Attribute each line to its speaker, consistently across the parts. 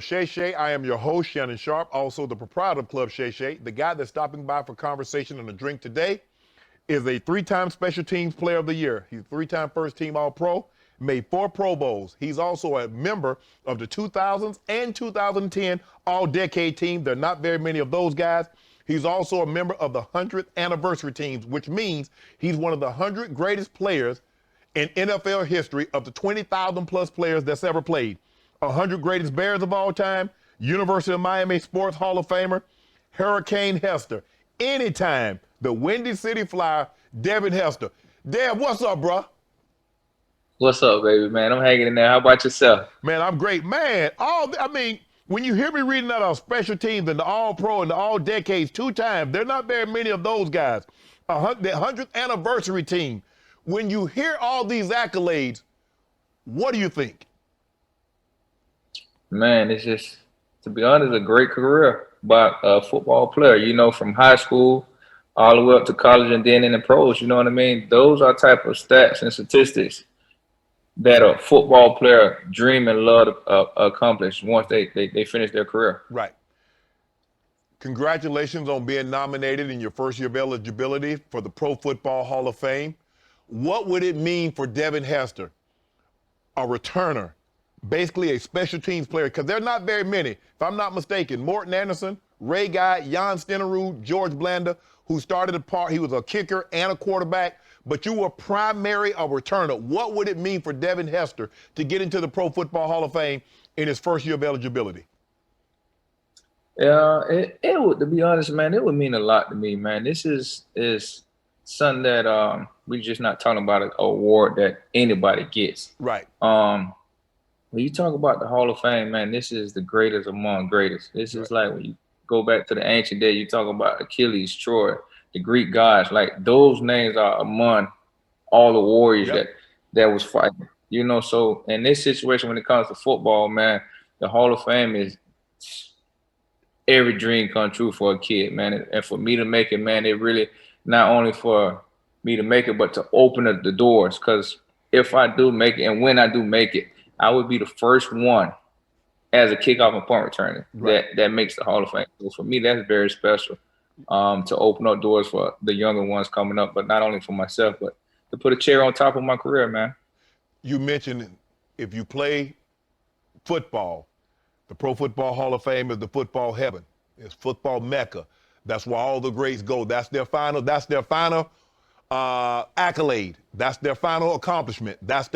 Speaker 1: Shay Shay. I am your host, Shannon Sharpe, also the proprietor of Club Shay Shay. The guy that's stopping by for conversation and a drink today is a three-time Special Teams Player of the Year. He's a three-time first-team All-Pro, made 4 Pro Bowls. He's also a member of the 2000s and 2010 All-Decade Team. There are not very many of those guys. He's also a member of the 100th Anniversary Teams, which means he's one of the 100 greatest players in NFL history of the 20,000-plus players that's ever played. 100 greatest Bears of all time, University of Miami Sports Hall of Famer, Hurricane Hester. Anytime, the Windy City Flyer, Devin Hester. Dev, what's up, bro?
Speaker 2: What's up, baby, man? I'm hanging in there. How about yourself?
Speaker 1: Man, I'm great. Man, when you hear me reading out our special teams and the All-Pro and the All-Decades 2 times, there are not very many of those guys. The 100th Anniversary Team. When you hear all these accolades, what do you think?
Speaker 2: Man, it's just, to be honest, a great career by a football player, from high school all the way up to college and then in the pros, you know what I mean? Those are type of stats and statistics that a football player dream and love to accomplish once they finish their career.
Speaker 1: Right. Congratulations on being nominated in your first year of eligibility for the Pro Football Hall of Fame. What would it mean for Devin Hester, a returner, basically a special teams player? Because there are not very many. If I'm not mistaken, Morton Anderson, Ray Guy, Jan Stenerud, George Blanda, who started the part, he was a kicker and a quarterback, but you were primary a returner. What would it mean for Devin Hester to get into the Pro Football Hall of Fame in his first year of eligibility?
Speaker 2: Yeah, it would, to be honest, man, it would mean a lot to me, man. This is something that we're just not talking about an award that anybody gets.
Speaker 1: Right.
Speaker 2: When you talk about the Hall of Fame, man, this is the greatest among greatest. This is like when you go back to the ancient day, you talk about Achilles, Troy, the Greek gods. Like those names are among all the warriors that was fighting. So in this situation, when it comes to football, man, the Hall of Fame is every dream come true for a kid, man. And for me to make it, man, it really not only for me to make it, but to open up the doors. Because if I do make it, and when I do make it, I would be the first one as a kickoff and punt returner that makes the Hall of Fame. So for me, that's very special to open up doors for the younger ones coming up, but not only for myself, but to put a cherry on top of my career, man.
Speaker 1: You mentioned if you play football, the Pro Football Hall of Fame is the football heaven. It's football mecca. That's where all the greats go. That's their final accolade. That's their final accomplishment. That's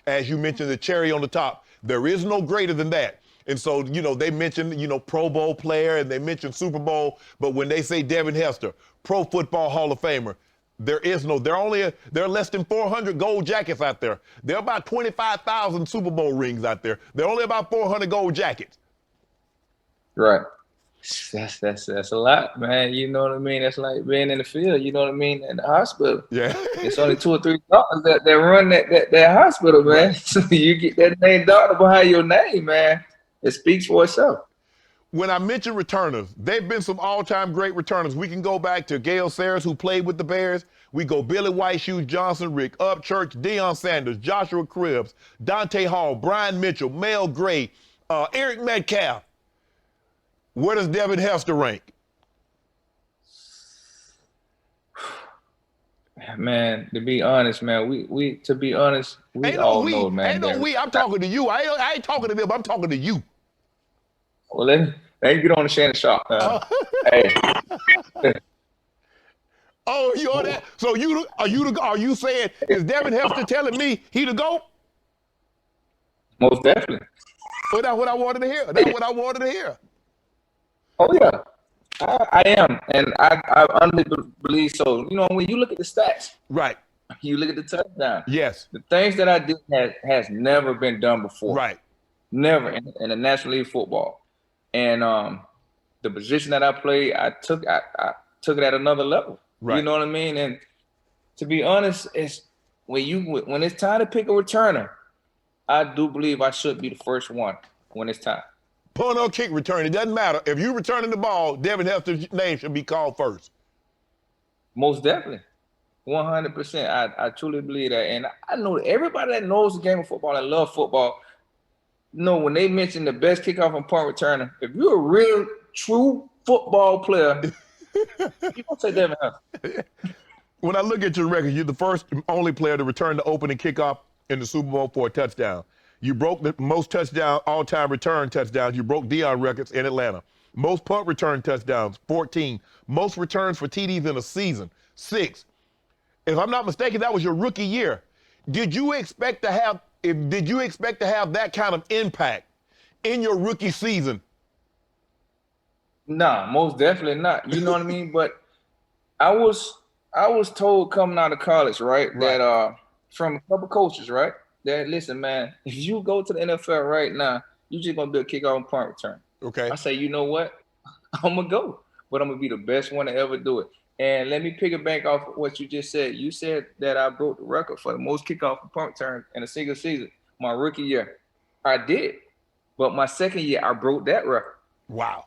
Speaker 1: as you mentioned, the cherry on the top. There is no greater than that. And so, they mentioned, Pro Bowl player and they mentioned Super Bowl, but when they say Devin Hester, Pro Football Hall of Famer, there are less than 400 gold jackets out there. There are about 25,000 Super Bowl rings out there. There are only about 400 gold jackets.
Speaker 2: Right. That's a lot, man. You know what I mean? That's like being in the field, you know what I mean, in the hospital.
Speaker 1: Yeah.
Speaker 2: It's only 2 or 3 doctors that run that hospital, man. Right. So you get that name doctor behind your name, man. It speaks for itself.
Speaker 1: When I mention returners, they've been some all-time great returners. We can go back to Gale Sayers, who played with the Bears. We go Billy White, Hugh Johnson, Rick Upchurch, Deion Sanders, Joshua Cribbs, Dante Hall, Brian Mitchell, Mel Gray, Eric Metcalf. Where does Devin Hester rank?
Speaker 2: Man, to be honest, man, we all know, man.
Speaker 1: Ain't no we. I'm talking to you. I ain't talking to them. I'm talking to you.
Speaker 2: Well, let me get on the Shannon Sharpe. Hey.
Speaker 1: Oh, you on that? So are you saying is Devin Hester telling me he the GOAT?
Speaker 2: Most definitely.
Speaker 1: Well, that's what I wanted to hear. That's what I wanted to hear.
Speaker 2: Oh yeah, I am, and I honestly believe so. When you look at the stats,
Speaker 1: right?
Speaker 2: You look at the touchdown.
Speaker 1: Yes.
Speaker 2: The things that I did has never been done before.
Speaker 1: Right.
Speaker 2: Never in the National League football, and the position that I played, I took it at another level. Right. You know what I mean? And to be honest, it's when it's time to pick a returner, I do believe I should be the first one when it's time.
Speaker 1: Punt or kick return, it doesn't matter. If you're returning the ball, Devin Hester's name should be called first.
Speaker 2: Most definitely. 100%. I truly believe that. And I know everybody that knows the game of football and love football, No, when they mention the best kickoff and punt returner, if you're a real, true football player, you're going to say Devin Hester.
Speaker 1: When I look at your record, you're the first and only player to return the opening kickoff in the Super Bowl for a touchdown. You broke the most touchdown, all-time return touchdowns. You broke Deion records in Atlanta. Most punt return touchdowns, 14. Most returns for TDs in a season, 6. If I'm not mistaken, that was your rookie year. Did you expect to have that kind of impact in your rookie season?
Speaker 2: Nah, most definitely not. You know what I mean? But I was told coming out of college, right, that from a couple coaches, right, that listen, man, if you go to the NFL right now, you're just gonna be a kickoff and punt return.
Speaker 1: Okay.
Speaker 2: I say, you know what? I'm gonna go, but I'm gonna be the best one to ever do it. And let me pick it back off what you just said. You said that I broke the record for the most kickoff and punt return in a single season, my rookie year. I did, but my second year I broke that record.
Speaker 1: Wow.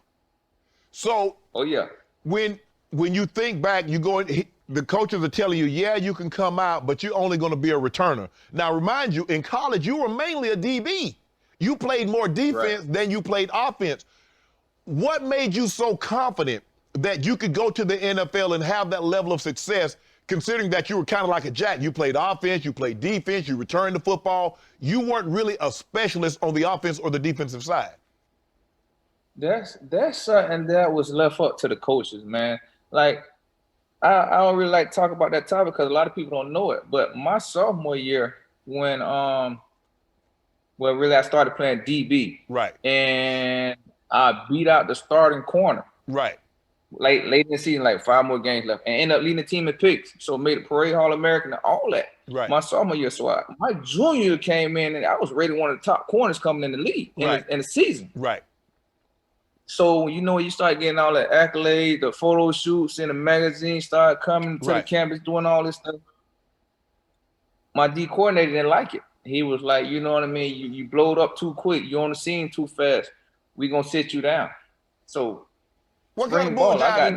Speaker 1: So,
Speaker 2: oh yeah,
Speaker 1: when you think back, you go. The coaches are telling you, yeah, you can come out, but you're only going to be a returner. Now, remind you, in college, you were mainly a DB. You played more defense than you played offense. What made you so confident that you could go to the NFL and have that level of success, considering that you were kind of like a jack? You played offense, you played defense, you returned the football. You weren't really a specialist on the offense or the defensive side.
Speaker 2: That's something that was left up to the coaches, man. Like, I don't really like to talk about that topic because a lot of people don't know it. But my sophomore year, when really I started playing DB,
Speaker 1: right,
Speaker 2: and I beat out the starting corner,
Speaker 1: right,
Speaker 2: late in the season, like 5 more games left, and ended up leading the team in picks. So made a parade All-American and all that.
Speaker 1: Right.
Speaker 2: My sophomore year, so my junior year came in, and I was rated one of the top corners coming in the league in the season.
Speaker 1: Right.
Speaker 2: So, you know, you start getting all the accolades, the photo shoots in the magazine start coming to the campus, doing all this stuff. My D coordinator didn't like it. He was like, you know what I mean? You blowed up too quick. You're on the scene too fast. We're going to sit you down. So,
Speaker 1: what kind of ball
Speaker 2: I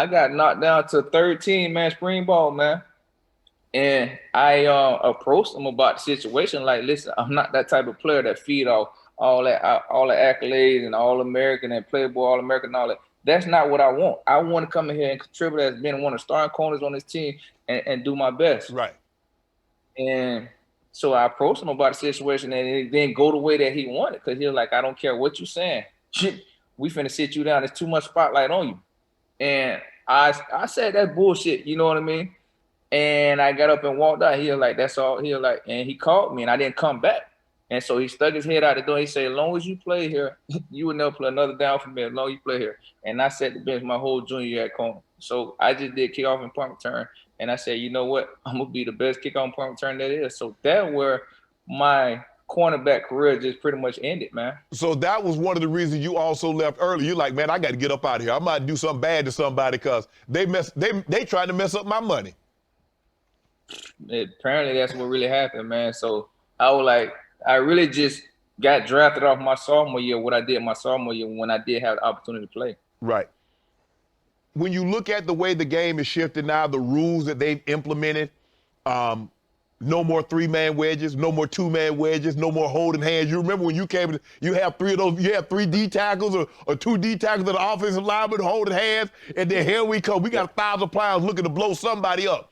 Speaker 2: got knocked down to 13, man, spring ball, man. And I approached him about the situation. Like, listen, I'm not that type of player that feed off all the accolades and All-American and Playboy All-American and all that. That's not what I want. I want to come in here and contribute as being one of the starting corners on this team and do my best.
Speaker 1: Right.
Speaker 2: And so I approached him about the situation, and it didn't go the way that he wanted because he was like, I don't care what you're saying. We finna sit you down. There's too much spotlight on you. And I said that bullshit, you know what I mean? And I got up and walked out. He was like, that's all. He was like, and he called me, and I didn't come back. And so he stuck his head out the door. He said, as long as you play here, you would never play another down for me as long as you play here. And I set the bench my whole junior year at Cone. So I just did kickoff and punt return. And I said, you know what? I'm going to be the best kickoff and punt return that is. So that's where my cornerback career just pretty much ended, man.
Speaker 1: So that was one of the reasons you also left early. You're like, man, I got to get up out of here. I might do something bad to somebody because they tried to mess up my money.
Speaker 2: Apparently that's what really happened, man. So I was like, I really just got drafted off my sophomore year, what I did my sophomore year when I did have the opportunity to play.
Speaker 1: Right. When you look at the way the game is shifted now, the rules that they've implemented, no more 3-man wedges, no more 2-man wedges, no more holding hands. You remember when you came, you have 3 of those, you have 3 D tackles or 2 D tackles of the offensive lineman holding hands, and then here we come. We got 1,000 pounds looking to blow somebody up.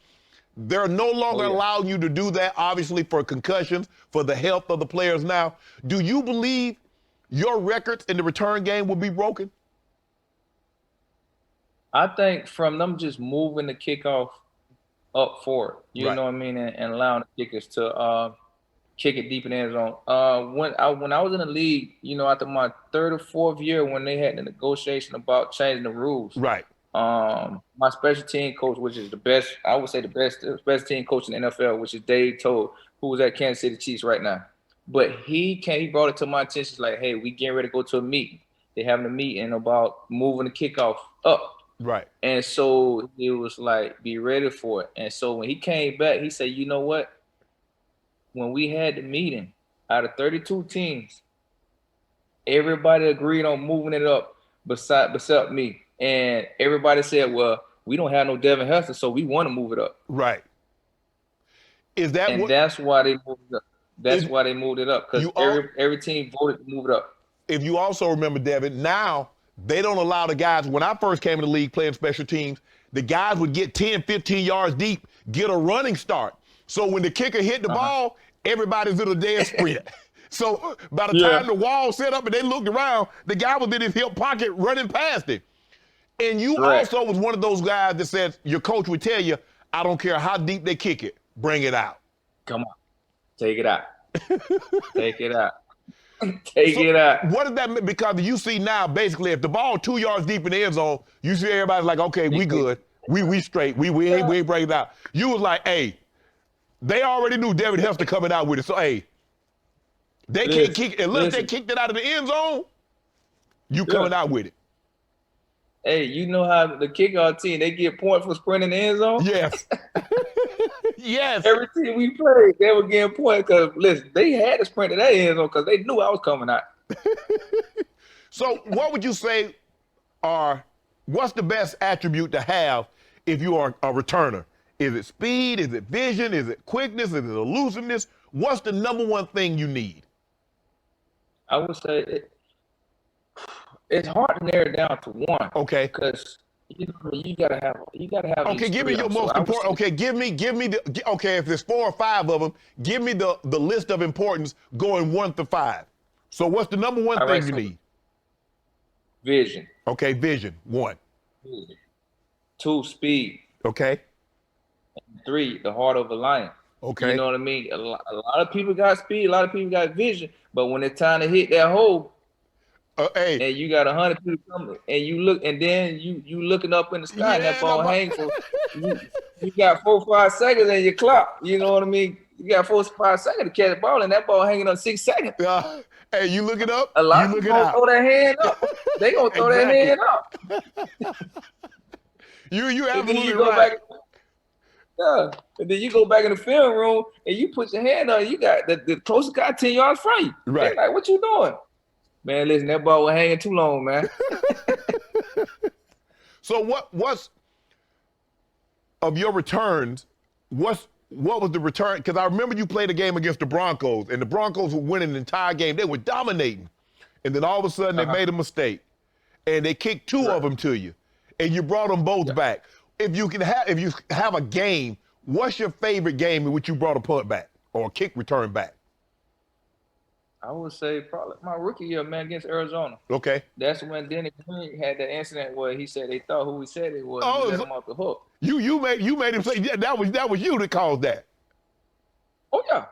Speaker 1: They're no longer allowing you to do that, obviously, for concussions, for the health of the players now. Do you believe your records in the return game will be broken?
Speaker 2: I think from them just moving the kickoff up forward, you know what I mean, and allowing the kickers to kick it deep in the end zone. When I was in the league, you know, after my 3rd or 4th year when they had the negotiation about changing the rules.
Speaker 1: Right.
Speaker 2: My special team coach, which is the best, I would say the best team coach in the NFL, which is Dave Toll, who was at Kansas City Chiefs right now. But he brought it to my attention, like, hey, we getting ready to go to a meeting. They're having a meeting about moving the kickoff up.
Speaker 1: Right.
Speaker 2: And so he was like, be ready for it. And so when he came back, he said, you know what? When we had the meeting, out of 32 teams, everybody agreed on moving it up beside me. And everybody said, well, we don't have no Devin Hester, so we want to move it up.
Speaker 1: Right.
Speaker 2: That's why they moved it up. That's why they moved it up, because every team voted to move it up.
Speaker 1: If you also remember, Devin, now they don't allow the guys. When I first came in the league playing special teams, the guys would get 10, 15 yards deep, get a running start. So when the kicker hit the ball, everybody's in a dead sprint. So by the time the wall set up and they looked around, the guy was in his hip pocket running past him. And you also was one of those guys that said your coach would tell you, I don't care how deep they kick it, bring it out.
Speaker 2: Come on, take it out. Take it out. Take it out.
Speaker 1: What does that mean? Because you see now, basically, if the ball 2 yards deep in the end zone, you see everybody's like, okay, we good. We straight. We ain't break it out. You was like, hey, they already knew Devin Hester coming out with it. So, hey, they can't kick it. Unless they kicked it out of the end zone, you coming out with it.
Speaker 2: Hey, you know how the kickoff team, they get points for sprinting the end zone?
Speaker 1: Yes. Yes.
Speaker 2: Every team we played, they were getting points because, listen, they had to sprint to that end zone because they knew I was coming out.
Speaker 1: So what would you say what's the best attribute to have if you are a returner? Is it speed? Is it vision? Is it quickness? Is it elusiveness? What's the number one thing you need?
Speaker 2: I would say it's hard to narrow it down to one.
Speaker 1: Okay.
Speaker 2: Because you gotta have.
Speaker 1: Okay, give me your most important. Okay, give me the. Okay, if there's 4 or 5 of them, give me the list of importance going 1 to 5. So what's the number one thing you need?
Speaker 2: Vision.
Speaker 1: Okay, vision. 1.
Speaker 2: 2, speed.
Speaker 1: Okay.
Speaker 2: 3, the heart of a lion.
Speaker 1: Okay.
Speaker 2: You know what I mean? A lot of people got speed, a lot of people got vision, but when it's time to hit that hole, and you got 100 people coming, and you look, and then you looking up in the sky, and that ball hangs for you got 4 or 5 seconds in your clock. You know what I mean? You got 4 or 5 seconds to catch the ball, and that ball hanging on 6 seconds.
Speaker 1: Hey, you look it up.
Speaker 2: A lot of people gonna throw their hand up. They gonna throw their hand up.
Speaker 1: You absolutely right.
Speaker 2: And then you go back in the film room and you put your hand on it. You got the closest guy 10 yards from you.
Speaker 1: Right.
Speaker 2: They're like, what you doing? Man, listen, that ball was hanging too long, man.
Speaker 1: So what's of your returns, what was the return? Because I remember you played a game against the Broncos, and the Broncos were winning the entire game. They were dominating. And then all of a sudden they made a mistake. And they kicked 2 of them to you. And you brought them both back. If you have a game, what's your favorite game in which you brought a punt back or a kick return back?
Speaker 2: I would say probably my rookie year, man, against Arizona.
Speaker 1: Okay.
Speaker 2: That's when Denny Green had that incident where he said they thought who he said it was.
Speaker 1: Oh,
Speaker 2: let him off the hook.
Speaker 1: You made him say that was you that caused that.
Speaker 2: Oh yeah,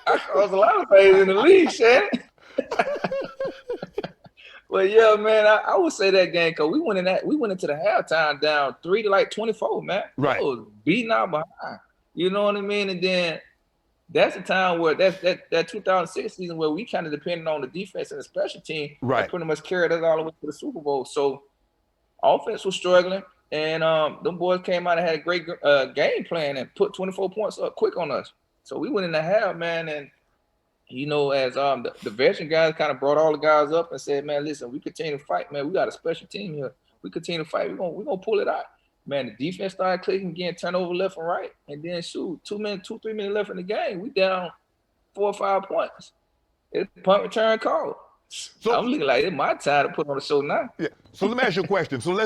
Speaker 2: I caused a lot of things in the league, Shannon. But yeah, man, I would say that game because we went into the halftime down 3 to like 24, man.
Speaker 1: Right.
Speaker 2: It was beating out behind. You know what I mean? And then that's the time where that 2006 season where we kind of depended on the defense and the special team.
Speaker 1: Right.
Speaker 2: That pretty much carried us all the way to the Super Bowl. So offense was struggling, and them boys came out and had a great game plan and put 24 points up quick on us. So we went in the half, man, and you know, as the veteran guys kind of brought all the guys up and said, man, listen, we continue to fight, man. We got a special team here. We continue to fight. We're gonna pull it out. Man, the defense started clicking, getting turnover left and right. And then shoot, 3 minutes left in the game. We down 4 or 5 points. It's punt return call. So I'm looking like it's my time to put on the show now.
Speaker 1: Yeah. So let me ask you a question. So let's